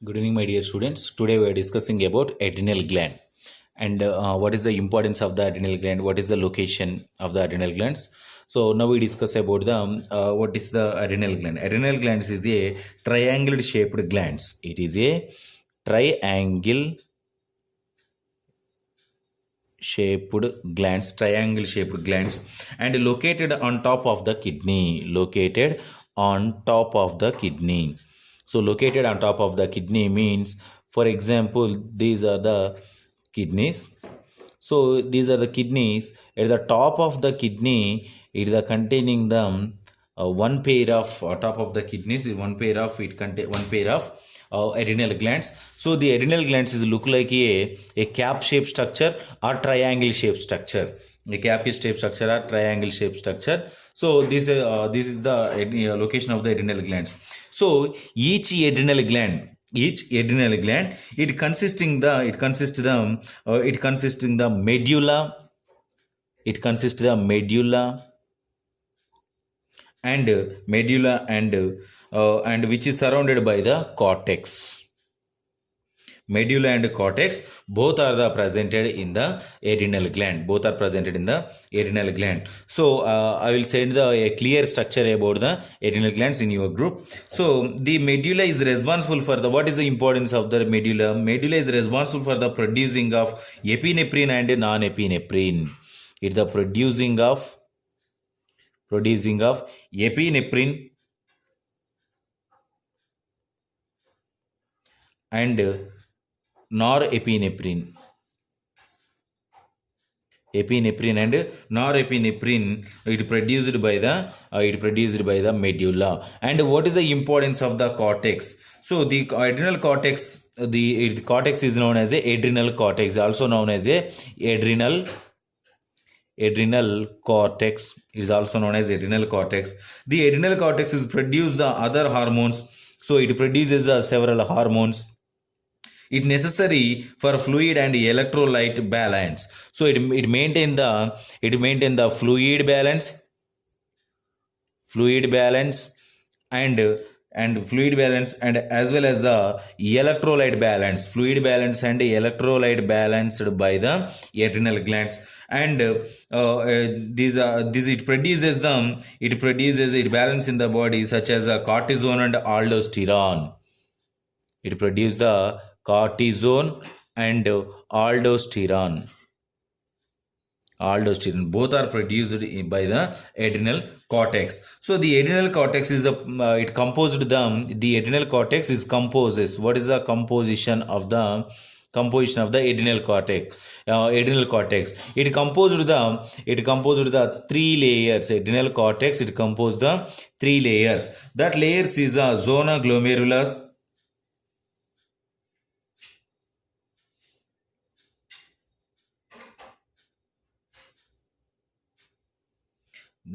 Good evening, my dear students. Today we are discussing about adrenal gland and what is the importance of the adrenal gland, what is the location of the adrenal glands. So now we discuss about the what is the adrenal gland. Adrenal glands is a triangle shaped glands. It is a triangle shaped triangle shaped glands, and located on top of the kidney. Located on top of the kidney. So located on top of the kidney means, for example, these are the kidneys. So these are the kidneys. At the top of the kidney, it is containing them one pair of top of the kidneys is one pair of it contain one pair of adrenal glands. So the adrenal glands is look like a cap shaped structure or triangle shaped structure. A cap shaped structure or triangle shaped structure. So this is the location of the adrenal glands. So each adrenal gland it consists in the medulla. It consists the medulla and which is surrounded by the cortex. Medulla and cortex both are the presented in the adrenal gland. Both are presented in the adrenal gland. So I will send a clear structure about the adrenal glands in your group. So the medulla is responsible for the, what is the importance of the medulla? Medulla is responsible for the producing of epinephrine and non-epinephrine. It's the producing of epinephrine and norepinephrine. Epinephrine and norepinephrine produced by the medulla. And what is the importance of the cortex? So the adrenal cortex, the cortex is known as a adrenal cortex, also known as a adrenal cortex is also known as adrenal cortex. The adrenal cortex is produce the other hormones. So it produces several hormones. It necessary for fluid and electrolyte balance. So it maintain the fluid balance and fluid balance, and as well as the electrolyte balance, fluid balance and electrolyte balanced by the adrenal glands. And it balance in the body, such as cortisone and aldosterone. It produces the cortisone and aldosterone. Both are produced by the adrenal cortex. So the adrenal cortex is the adrenal cortex is composes. What is the composition of the adrenal cortex? It composed the three layers. Adrenal cortex, it composed the three layers. That layers is a zona glomerulus,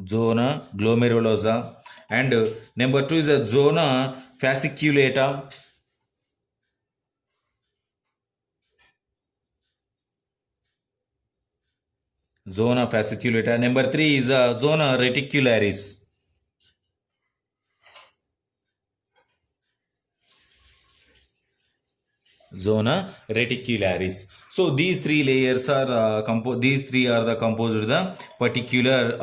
zona glomerulosa, and number 2 is a zona fasciculata. Number 3 is a zona reticularis. So these three layers are composed the particular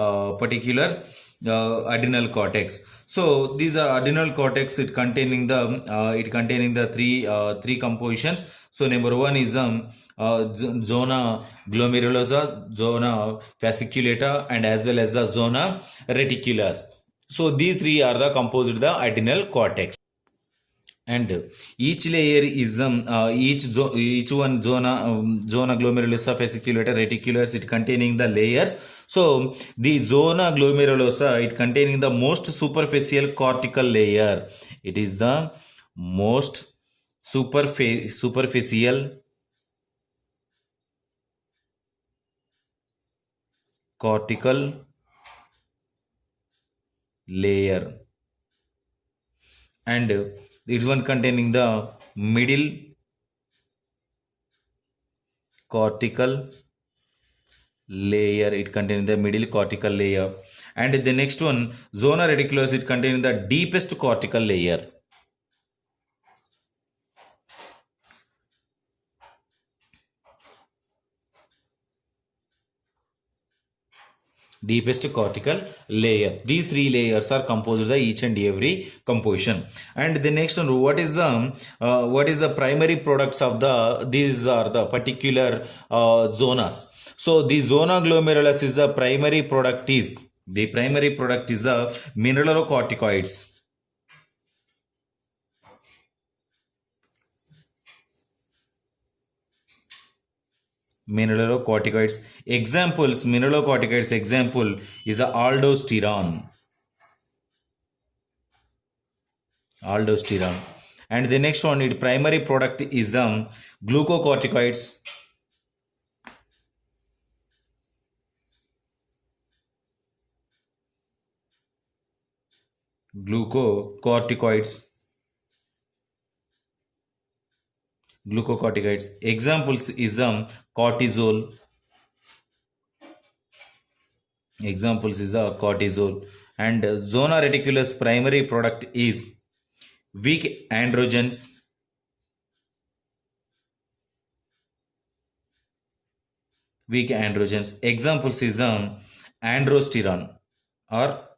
adrenal cortex. So these are adrenal cortex. It containing the three compositions. So number 1 is zona glomerulosa, zona fasciculata, and as well as the zona reticulus. So these three are the composed the adrenal cortex. And each layer is each one zona glomerulosa, fasciculata, reticulus, it containing the layers. So the zona glomerulosa, it containing the most superficial cortical layer. It is the most superficial cortical layer, and it's one containing the middle cortical layer. It containing the middle cortical layer. And the next one, zona reticulus, it containing the deepest cortical layer. deepest cortical layer. These three layers are composed of each and every composition. And the next one, what is the primary products of the these are the particular zonas. So the zona glomerulus is the primary product is the mineralocorticoids. Mineralocorticoids examples, mineralocorticoids example is the aldosterone. And the next one, its primary product is the glucocorticoids. Glucocorticoids examples is cortisol. And zona reticulus primary product is weak androgens. Examples is androsterone or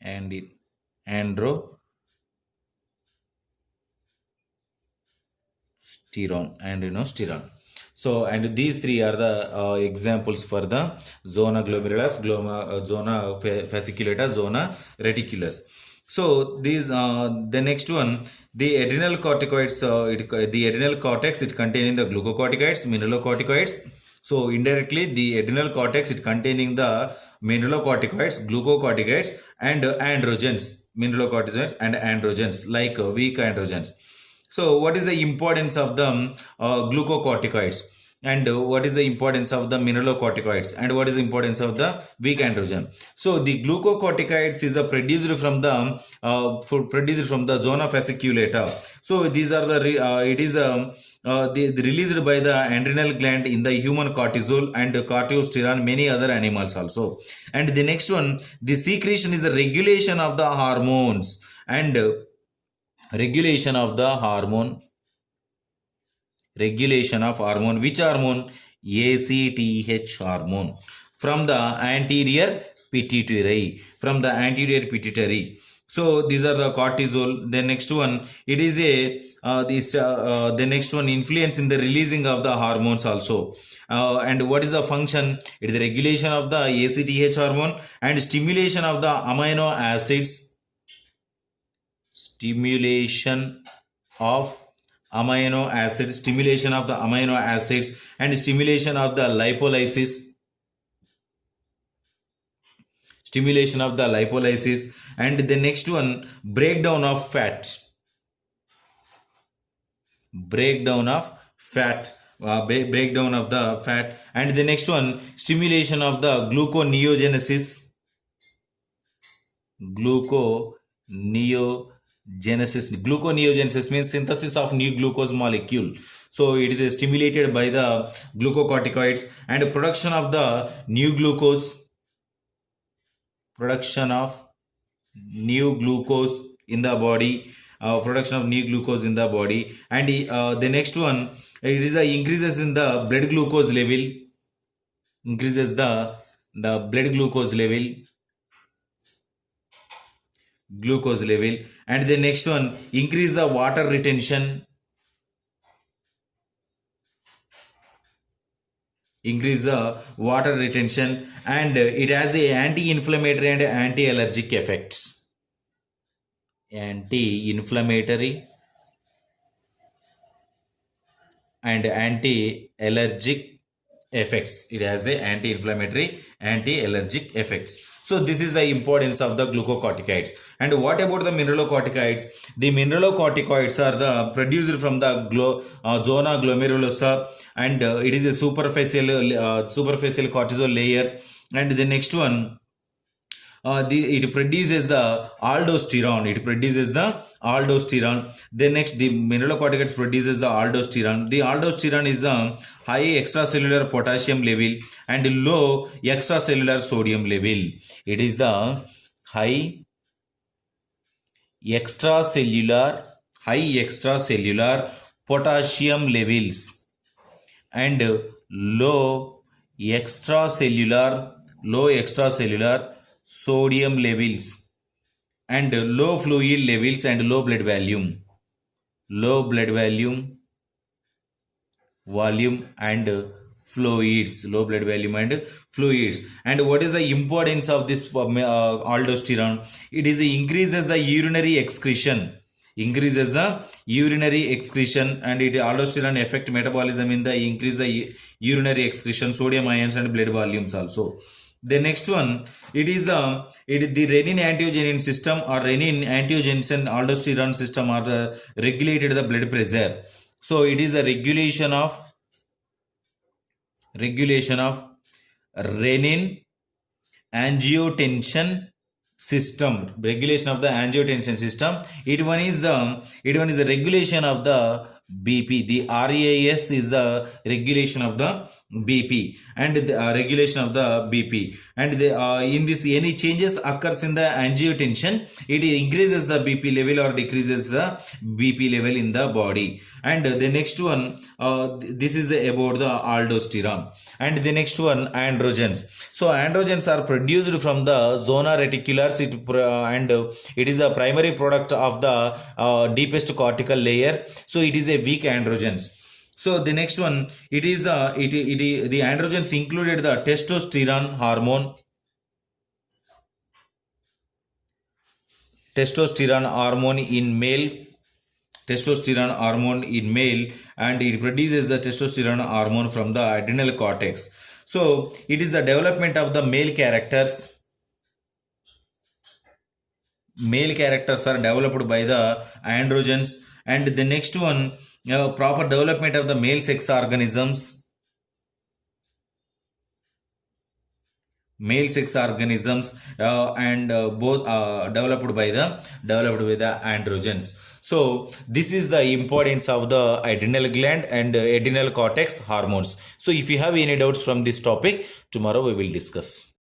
androsterone. So, and these three are the examples for the zona glomerulus, zona fasciculata, zona reticulus. So, these the next one, the adrenal corticoids, the adrenal cortex, it containing the glucocorticoids, mineralocorticoids. So, indirectly, the adrenal cortex, it containing the mineralocorticoids, glucocorticoids, and androgens, mineralocorticoids and androgens, like weak androgens. So, what is the importance of the glucocorticoids, and what is the importance of the mineralocorticoids, and what is the importance of the weak androgen? So, the glucocorticoids is produced from the zona fasciculata. So, these are the released by the adrenal gland in the human cortisol and corticosterone, many other animals also. And the next one, the secretion is the regulation of the hormones and regulation of hormone. Which hormone? ACTH hormone from the anterior pituitary. So these are the cortisol. The next one, it is the next one, influence in the releasing of the hormones also. And what is the function? It is the regulation of the ACTH hormone and stimulation of the amino acids. Stimulation of the amino acids and stimulation of the lipolysis. And the next one, breakdown of fat. Breakdown of the fat. And the next one, stimulation of the gluconeogenesis. Gluconeogenesis means synthesis of new glucose molecule. So it is stimulated by the glucocorticoids, and production of the new glucose. In the body. And the next one, it is the increases in the blood glucose level. And the next one, increase the water retention. And it has a anti-inflammatory and anti-allergic effects. Anti-inflammatory and anti-allergic effects. It has a anti-inflammatory, anti-allergic effects. So this is the importance of the glucocorticoids. And what about the mineralocorticoids? The mineralocorticoids are the produced from the zona glomerulosa, and it is a superficial cortisol layer. And the next one, it produces the aldosterone. Then next, the mineralocorticoids produces the aldosterone. The aldosterone is a high extracellular potassium level and low extracellular sodium level. It is the high extracellular potassium levels and low extracellular sodium levels and low fluid levels and low blood volume, and low blood volume and fluids. And what is the importance of this aldosterone? It is increases the urinary excretion, and it aldosterone affect metabolism in the increase the urinary excretion, sodium ions and blood volumes also. The next one, it is the renin angiotensin system or renin angiotensin aldosterone system are the regulated the blood pressure. So it is a regulation of renin angiotensin system, regulation of the angiotensin system. It one is the regulation of the BP. The RAS is the regulation of the BP, and the regulation of the BP. And in this, any changes occurs in the angiotensin, it increases the BP level or decreases the BP level in the body. And the next one, this is about the aldosterone. And the next one, androgens. So androgens are produced from the zona reticulars, and it is a primary product of the deepest cortical layer. So it is a weak androgens. So the next one, it is the androgens included the testosterone hormone, in male, and it produces the testosterone hormone from the adrenal cortex. So it is the development of the male characters are developed by the androgens. And the next one, proper development of the male sex organisms, and both developed by the androgens. So this is the importance of the adrenal gland and adrenal cortex hormones. So if you have any doubts from this topic, tomorrow we will discuss.